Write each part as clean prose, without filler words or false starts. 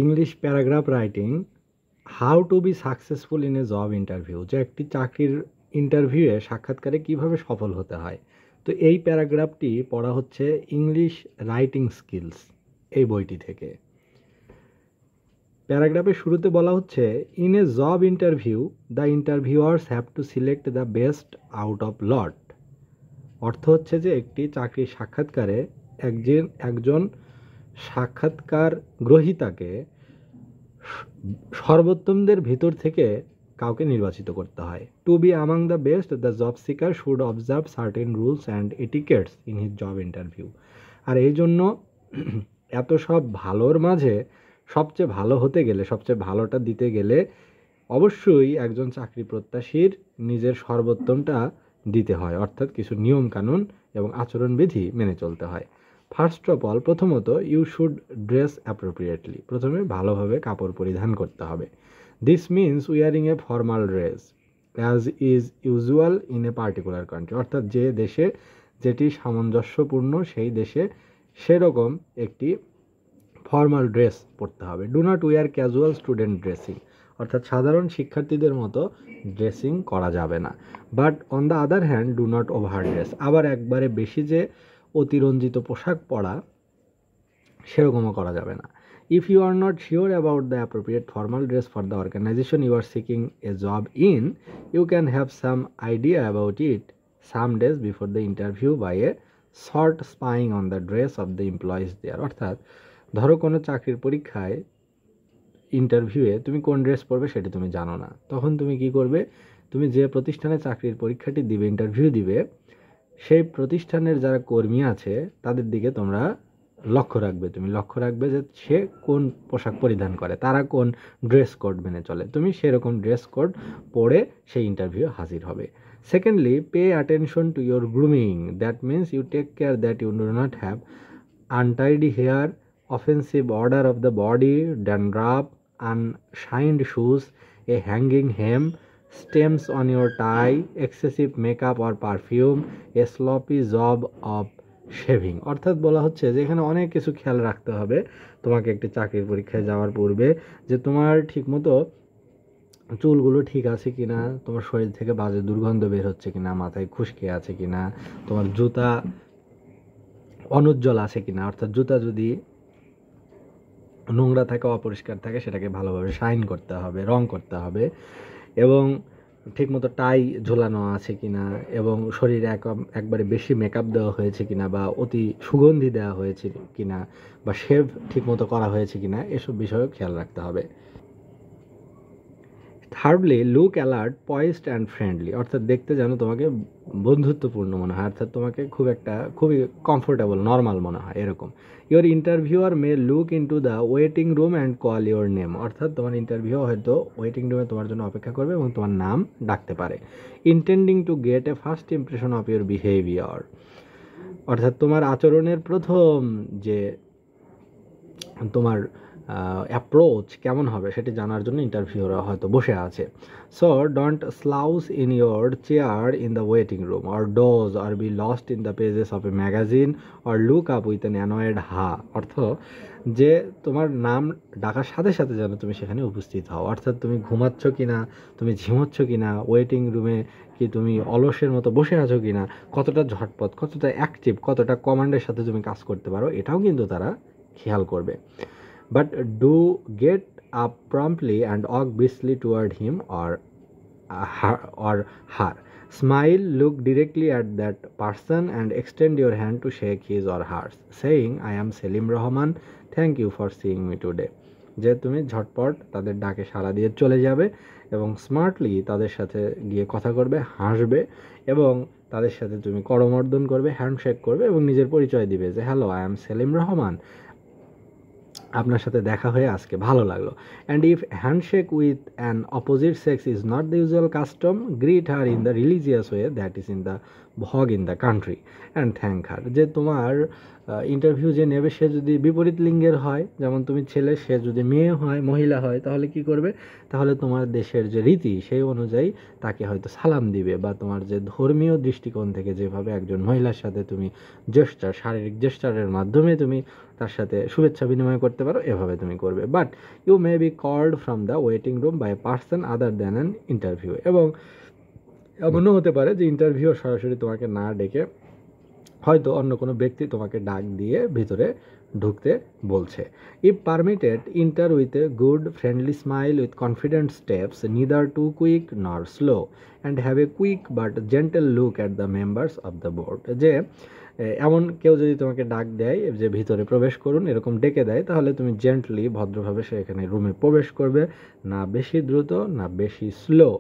English paragraph writing, how to be successful in a job interview, যে একটি চাকরির ইন্টারভিউয়ে সাক্ষাৎকারে কিভাবে সফল হতে হয়। তো এই প্যারাগ্রাফটি পড়া হচ্ছে ইংলিশ রাইটিং স্কিলস এই বইটি থেকে। প্যারাগ্রাফের শুরুতে বলা হচ্ছে, in a job interview the interviewers have to select the best out of lot. অর্থ হচ্ছে যে একটি চাকরির সাক্ষাৎকারে একজন সাক্ষাৎকার গ্রহীতাকে সর্বোত্তমদের ভিতর থেকে কাউকে নির্বাচিত করতে হয়। To be among the best the job seeker should observe certain rules and etiquettes in his job interview. আর এই জন্য এত সব ভালোর মাঝে সবচেয়ে ভালো হতে গেলে, সবচেয়ে ভালোটা দিতে গেলে অবশ্যই একজন চাকরি প্রত্যাশীর নিজের সর্বোত্তমটা দিতে হয়, অর্থাৎ কিছু নিয়মকানুন এবং আচরণবিধি মেনে চলতে হয়। ফার্স্ট অফ অল, প্রথমত ইউ শুড ড্রেস অ্যাপ্রোপ্রিয়েটলি, প্রথমে ভালোভাবে কাপড় পরিধান করতে হবে। This means wearing a formal dress as is usual in a particular country, অর্থাৎ যে দেশে যেটি সামঞ্জস্যপূর্ণ সেই দেশে সেরকম একটি ফর্মাল ড্রেস পরতে হবে। Do not wear casual student dressing, অর্থাৎ সাধারণ শিক্ষার্থীদের মতো ড্রেসিং করা যাবে না। But on the other hand do not over dress, আবার একবারে বেশি যে অতিরঞ্জিত পোশাক পরা সেরকমও করা যাবে না। If you are not sure about the appropriate formal dress for the organisation you are seeking a job in, you can have some idea about it some days before the interview by a short spying on the dress of the employees there. অর্থাৎ ধরো কোনো চাকরির পরীক্ষায় ইন্টারভিউয়ে তুমি কোন dress পরবে সেটি তুমি জানো না, তখন তুমি কি করবে, তুমি যে প্রতিষ্ঠানে চাকরির পরীক্ষাটি দিবে, ইন্টারভিউ দিবে, সেই প্রতিষ্ঠানের যারা কর্মী আছে তাদের দিকে তোমরা লক্ষ্য রাখবে। তুমি লক্ষ্য রাখবে যে সে কোন পোশাক পরিধান করে, তারা কোন ড্রেস কোড মেনে চলে, তুমি সেরকম ড্রেস কোড পরে সেই ইন্টারভিউ হাজির হবে। Secondly, pay attention to your grooming, that means you take care that you do not have untidy hair, offensive order of the body, dandruff, unshined shoes, a hanging hem, stems on your tie, excessive makeup or perfume, a sloppy job of shaving। অর্থাৎ বলা হচ্ছে যে এখানে অনেক কিছু খেয়াল রাখতে হবে তোমাকে একটি চাকরির পরীক্ষায় যাওয়ার পূর্বে, যে তোমার ঠিকমতো চুলগুলো ঠিক আছে কিনা, তোমার শরীর থেকে বাজে দুর্গন্ধ বের হচ্ছে কিনা, মাথায় খুশকি আছে কিনা, তোমার জুতা অনুজ্জ্বল আছে কিনা, অর্থাৎ জুতা যদি নোংরা থাকে, অপরিষ্কার থাকে, সেটাকে ভালোভাবে শাইন করতে হবে, রং করতে হবে, এবং ঠিকমতো টাই ঝোলানো আছে কিনা, এবং শরীরে একবারে বেশি মেকআপ দেওয়া হয়েছে কিনা, বা অতি সুগন্ধি দেওয়া হয়েছে কিনা, বা শেভ ঠিকমতো করা হয়েছে কিনা, এসব বিষয়েও খেয়াল রাখতে হবে। Thirdly, look alert, poised and friendly, অর্থাৎ দেখতে যেন তোমাকে বন্ধুত্বপূর্ণ মনে হয়, অর্থাৎ তোমাকে খুবই কমফোর্টেবল, নর্মাল মনে হয় এরকম। Your interviewer May look into the waiting room and call your name, অর্থাৎ তোমার ইন্টারভিউ হয়তো ওয়েটিং রুমে তোমার জন্য অপেক্ষা করবে এবং তোমার নাম ডাকতে পারে। Intending to get A first impression of your behaviour, অর্থাৎ তোমার আচরণের প্রথম যে তোমার অ্যাপ্রোচ কেমন হবে সেটি জানার জন্য ইন্টারভিউরা হয়তো বসে আছে। So don't slouch in your chair in the waiting room or doze or be lost in the pages of a magazine or look up with an annoyed huh, অর্থ যে তোমার নাম ডাকার সাথে সাথে যেন তুমি সেখানে উপস্থিত হও, অর্থাৎ তুমি ঘুমাচ্ছ কিনা, তুমি ঝিমোচ্ছ কিনা, ওয়েটিং রুমে কি তুমি অলসের মতো বসে আছো কিনা, কতটা ঝটপট, কতটা অ্যাক্টিভ, কতটা কমান্ডের সাথে তুমি কাজ করতে পারো, এটাও কিন্তু তারা খেয়াল করবে। But do get up promptly and walk briskly toward him or her. Smile, look directly at that person and extend your hand to shake his or hers, saying, I am Selim Rahman, thank you for seeing me today. যে তুমি ঝটপট তাদের ডাকে সাড়া দিয়ে চলে যাবে এবং স্মার্টলি তাদের সাথে গিয়ে কথা করবে, হাসবে, এবং তাদের সাথে তুমি করমর্দন করবে, হ্যান্ডশেক করবে এবং নিজের পরিচয় দিবে যে hello, I am Selim Rahman, আপনার সাথে দেখা হয়ে আজকে ভালো লাগলো। And if handshake with an opposite sex is not the usual custom, greet her in the religious way that is in the hog in the country and thank her. যে তোমার interview যে নেবে সে যদি বিপরীত লিঙ্গের হয়, যেমন তুমি ছেলে, সে যদি মেয়ে হয়, মহিলা হয়, তাহলে কি করবে? তাহলে তোমার দেশের যে রীতি সেই অনুযায়ী তাকে হয়তো সালাম দিবে, বা তোমার যে ধর্মীয় দৃষ্টিকোণ থেকে যেভাবে একজন মহিলার সাথে তুমি জেস্টার, শারীরিক জেস্টারের মাধ্যমে তুমি তার সাথে শুভেচ্ছা বিনিময় করতে পারো, এভাবে তুমি করবে। But you may be called from the waiting room by a person other than an interview. এবং এমনও হতে পারে যে ইন্টারভিউ সরাসরি তোমাকে না ডেকে হয়তো অন্য কোনো ব্যক্তি তোমাকে ডাক দিয়ে ভিতরে ঢুকতে বলছে। If permitted, enter with a good friendly smile with confident steps, neither too quick nor slow, and have a quick but gentle look at the members of the board. যে এমন কেউ যদি তোমাকে ডাক দেয় যে ভিতরে প্রবেশ করুন, এরকম ডেকে দেয়, তাহলে তুমি জেন্টলি, ভদ্রভাবে সেখানে রুমে প্রবেশ করবে, না বেশি দ্রুত না বেশি স্লো,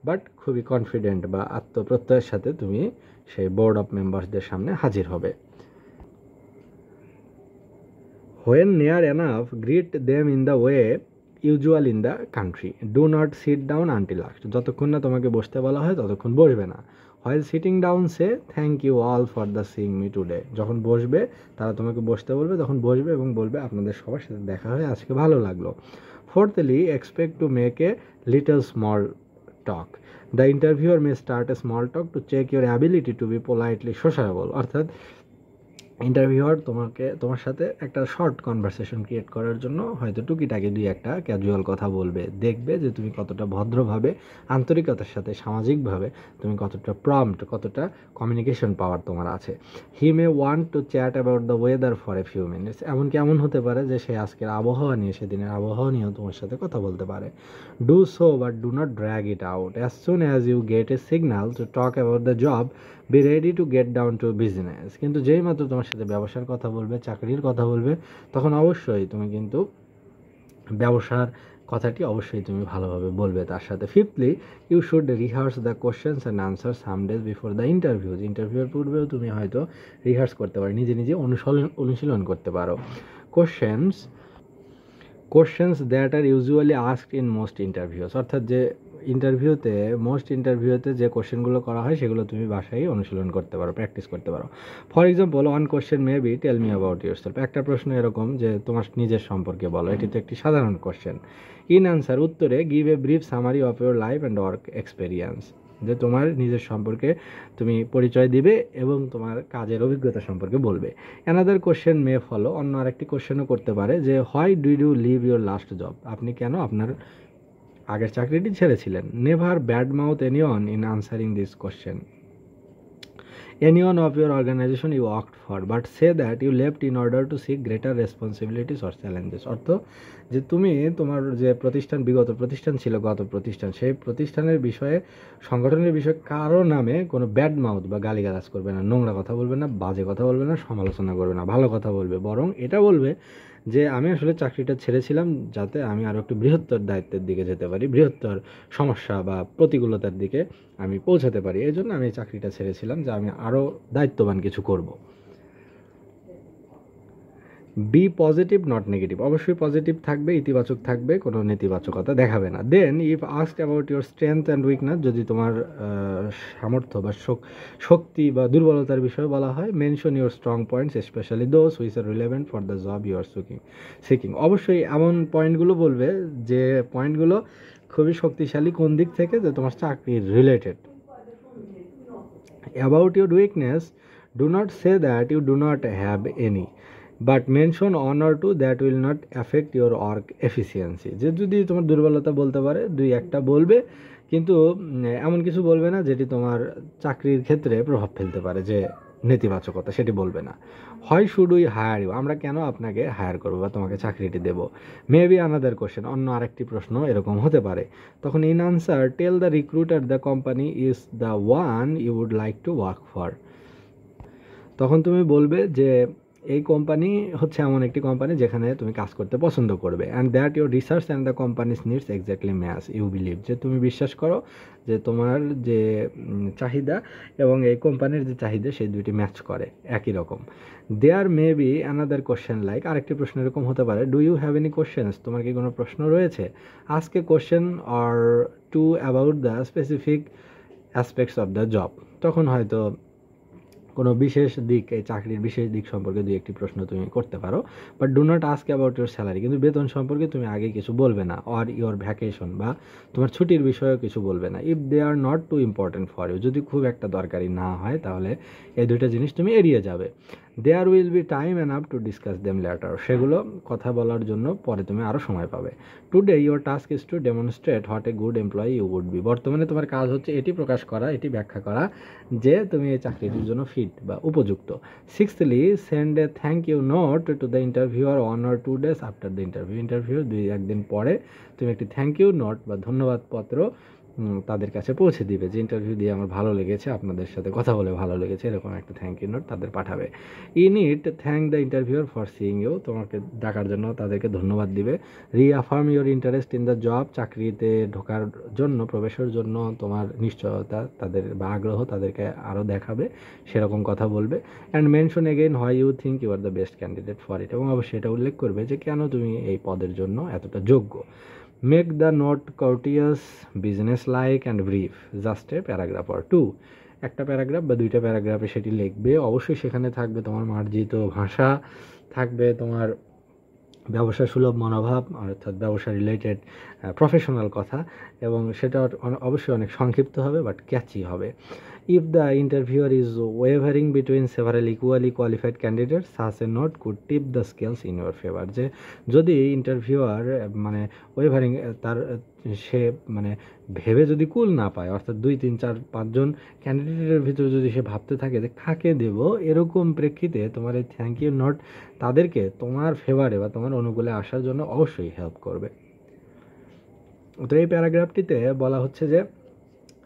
বাট খুবই কনফিডেন্ট বা আত্মপ্রত্যয়ের সাথে তুমি সেই বোর্ড অফ মেম্বার্সদের সামনে হাজির হবে। When near enough, greet them in the way usual in the country. Do not sit down until asked. যতক্ষণ না তোমাকে বসতে বলা হয় ততক্ষণ বসবে না। While sitting down, say thank you all for the seeing me today. যখন বসবে, তারা তোমাকে বসতে বলবে, তখন বসবে এবং বলবে আপনাদের সবার সাথে দেখা হয়ে আজকে ভালো লাগলো। Fourthly, expect to make a little small talk. The interviewer may start a small talk to check your ability to be politely sociable. অর্থাৎ ইন্টারভিউয়ার তোমার সাথে একটা শর্ট কনভারসেশন ক্রিয়েট করার জন্য হয়তো টুকিটাকি দুই একটা ক্যাজুয়াল কথা বলবে, দেখবে যে তুমি কতটা ভদ্রভাবে, আন্তরিকতার সাথে, সামাজিকভাবে তুমি কতটা প্রম্পট, কতটা কমিউনিকেশন পাওয়ার তোমার আছে। He may want to chat about the weather for a few minutes. এমনকি এমন হতে পারে যে সে আজকের আবহাওয়া নিয়ে, সেদিনের আবহাওয়া নিয়েও তোমার সাথে কথা বলতে পারে। Do so but do not drag it out. As soon as you get a signal to talk about the job, be ready to get down to business. কিন্তু যেই মাত্র তোমার সাথে ব্যবসার কথা বলবে, চাকরির কথা বলবে, তখন অবশ্যই তুমি কিন্তু ব্যবসার কথাটি অবশ্যই তুমি ভালোভাবে বলবে তার সাথে। Fifthly, you should rehearse the questions and answer some days before the interviews. ইন্টারভিউর পূর্বেও তুমি হয়তো রিহার্স করতে পারো, নিজে নিজে অনুশীলন করতে পারো। Questions that are usually asked in most interviews. অর্থাৎ যে মোস্ট ইন্টারভিউতে যে কোশ্চেনগুলো করা হয় সেগুলো তুমি বাসায় অনুশীলন করতে পারো, প্র্যাকটিস করতে পারো। For example, one question may be tell me about yourself. একটা প্রশ্ন এরকম যে তোমার নিজের সম্পর্কে বলো, এটি তো একটি সাধারণ কোশ্চেন। ইন আনসার, উত্তরে, give a brief summary of your life and work experience. যে তোমার নিজের সম্পর্কে তুমি পরিচয় দিবে এবং তোমার কাজের অভিজ্ঞতা সম্পর্কে বলবে। অ্যানাদার কোশ্চেন মে ফলো, অন্য আরেকটি কোশ্চেনও করতে পারে যে why did you leave your last job. আপনি কেন আপনার আগের চাকরিটি ছেড়েছিলেন। Never badmouth anyone in answering this question anyone of your organization you worked for, but say that you left in order to seek greater responsibilities or challenges. অর্থ যে তুমি তোমার যে বিগত প্রতিষ্ঠান ছিল, গত প্রতিষ্ঠান, সেই প্রতিষ্ঠানের বিষয়ে, সংগঠনের বিষয়ে কারো নামে কোনো ব্যাড মাউথ বা গালিগালাজ করবে না, নোংরা কথা বলবে না, বাজে কথা বলবে না, সমালোচনা করবে না, ভালো কথা বলবে। বরং এটা বলবে যে আমি আসলে চাকরিটা ছেড়েছিলাম যাতে আমি আরও একটু বৃহত্তর দায়িত্বের দিকে যেতে পারি, বৃহত্তর সমস্যা বা প্রতিকূলতার দিকে আমি পৌঁছাতে পারি, এই জন্য আমি চাকরিটা ছেড়েছিলাম, যে আমি আরও দায়িত্ববান কিছু করব। Be positive not negative. অবশ্যই পজিটিভ থাকবে, ইতিবাচক থাকবে, কোনো নেতিবাচকতা দেখাবে না। Then if asked about your strength and weakness, যদি তোমার সামর্থ্য বা শক্তি বা দুর্বলতার বিষয়ে বলা হয়, mention your strong points specially those which are relevant for the job you are seeking. অবশ্যই এমন পয়েন্টগুলো বলবে যে পয়েন্টগুলো খুবই শক্তিশালী কোন দিক থেকে, যে তোমার চাকরির related. About your weakness, do not say that you do not have any, but mention one or two that will not affect your work efficiency. যে যদি তোমার দুর্বলতা বলতে পারে, দুই একটা বলবে, কিন্তু এমন কিছু বলবে না যেটি তোমার চাকরির ক্ষেত্রে প্রভাব ফেলতে পারে, যে নেতিবাচকতা, সেটি বলবে না। হয় শুড উই হায়ার ইউ, আমরা কেন আপনাকে হায়ার করবো বা তোমাকে চাকরিটি দেবো। মেবি আনাদার কোশ্চেন, অন্য আরেকটি প্রশ্ন এরকম হতে পারে। তখন in answer, tell the recruiter the company is the one you would like to work for. তখন তুমি বলবে যে এই কোম্পানি হচ্ছে এমন একটি কোম্পানি যেখানে তুমি কাজ করতে পছন্দ করবে। And that your research and the company's needs exactly match you believe. যে তুমি বিশ্বাস করো যে তোমার যে চাহিদা এবং এই কোম্পানির যে চাহিদা, সেই দুইটি ম্যাচ করে, একই রকম। There may be another question like, আরেকটি প্রশ্ন এরকম হতে পারে, do you have any questions, তোমার কি কোনো প্রশ্ন রয়েছে। Ask a question or two about the specific aspects of the job. তখন হয়তো কোনো বিশেষ দিক, এই চাকরির বিশেষ দিক সম্পর্কে দুই একটি প্রশ্ন তুমি করতে পারো, but do not ask about your salary, কিন্তু বেতন সম্পর্কে তুমি আগে কিছু বলবে না, অর ইউর ভ্যাকেশন বা তোমার ছুটির বিষয়েও কিছু বলবে না। If they are not too important for you, যদি খুব একটা দরকারি না হয় তাহলে এই দুইটা জিনিস তুমি এড়িয়ে যাবে। There will be time enough to discuss them later, সেগুলো কথা বলার জন্য পরে তুমি আরও সময় পাবে। Today your task is to demonstrate what a good employee you would be, বর্তমানে তোমার কাজ হচ্ছে এটি প্রকাশ করা, এটি ব্যাখ্যা করা যে তুমি এই চাকরিটির জন্য ফিট বা উপযুক্ত। Sixthly, send a thank you note to the interviewer 1 or 2 days after the interview 2-1 দিন পরে তুমি একটি থ্যাংক ইউ নোট বা ধন্যবাদ পত্র তাদের কাছে পৌঁছে দিবে, যে ইন্টারভিউ দিয়ে আমার ভালো লেগেছে, আপনাদের সাথে কথা বলে ভালো লেগেছে, এরকম একটা থ্যাংক ইউ নোট তাদের পাঠাবে। In it thank the interviewer for seeing you, তোমাকে ডাকার জন্য তাদেরকে ধন্যবাদ দিবে। Reaffirm your interest in the job, চাকরিতে ঢোকার জন্য, প্রবেশের জন্য তোমার নিশ্চয়তা তাদের বা আগ্রহ তাদেরকে আরও দেখাবে, সেরকম কথা বলবে। And mention again why you think you are the best candidate for it, এবং অবশ্যই এটা উল্লেখ করবে যে কেন তুমি এই পদের জন্য এতটা যোগ্য। Make the note courteous, business like and brief, just a paragraph or two, একটা প্যারাগ্রাফ বা দুইটা প্যারাগ্রাফে সেটি লিখবে। অবশ্যই সেখানে থাকবে তোমার মার্জিত ভাষা, থাকবে তোমার ব্যবসা সুলভ মনোভাব, অর্থাৎ ব্যবসা রিলেটেড প্রফেশনাল কথা, এবং সেটা অবশ্যই অনেক সংক্ষিপ্ত হবে বাট ক্যাচি হবে। If the interviewer is wavering between several equally qualified candidates, such a note could tip the scales in your favour, যে যদি ইন্টারভিউয়ার মানে ওয়েভারিং, তার সে মানে ভেবে যদি কুল না পায়, অর্থাৎ 2, 3, 4, 5 জন ক্যান্ডিডেটের ভিতরে যদি সে ভাবতে থাকে যে কাকে দেব, এরকম প্রেক্ষিতে তোমার এই থ্যাংক ইউ নোট তাদেরকে তোমার ফেভারে বা তোমার অনুকূলে আসার জন্য অবশ্যই হেল্প করবে। তো এই প্যারাগ্রাফটিতে বলা হচ্ছে যে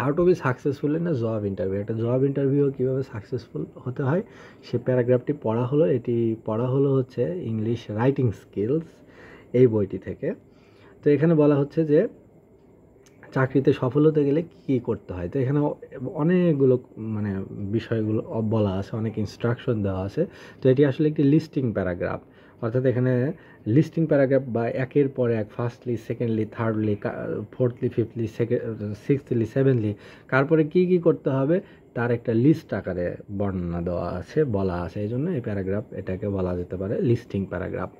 how to be successful in a job interview, একটা জব ইন্টারভিউ কীভাবে সাকসেসফুল হতে হয় সে প্যারাগ্রাফটি পড়া হলো। এটি পড়া হলো হচ্ছে ইংলিশ রাইটিং স্কিলস এই বইটি থেকে। তো এখানে বলা হচ্ছে যে চাকরিতে সফল হতে গেলে কী করতে হয়। তো এখানে অনেকগুলো মানে বিষয়গুলো বলা আছে, অনেক ইনস্ট্রাকশন দেওয়া আছে। তো এটি আসলে একটি লিস্টিং প্যারাগ্রাফ, অর্থাৎ এখানে লিস্টিং প্যারাগ্রাফ বা একের পর এক, ফার্স্টলি, সেকেন্ডলি, থার্ডলি, ফোর্থলি, ফিফথলি, সিক্সথলি, সেভেনলি, তারপরে কী কী করতে হবে তার একটা লিস্ট আকারে বর্ণনা দেওয়া আছে, বলা আছে। এই জন্য এই প্যারাগ্রাফ এটাকে বলা যেতে পারে লিস্টিং প্যারাগ্রাফ।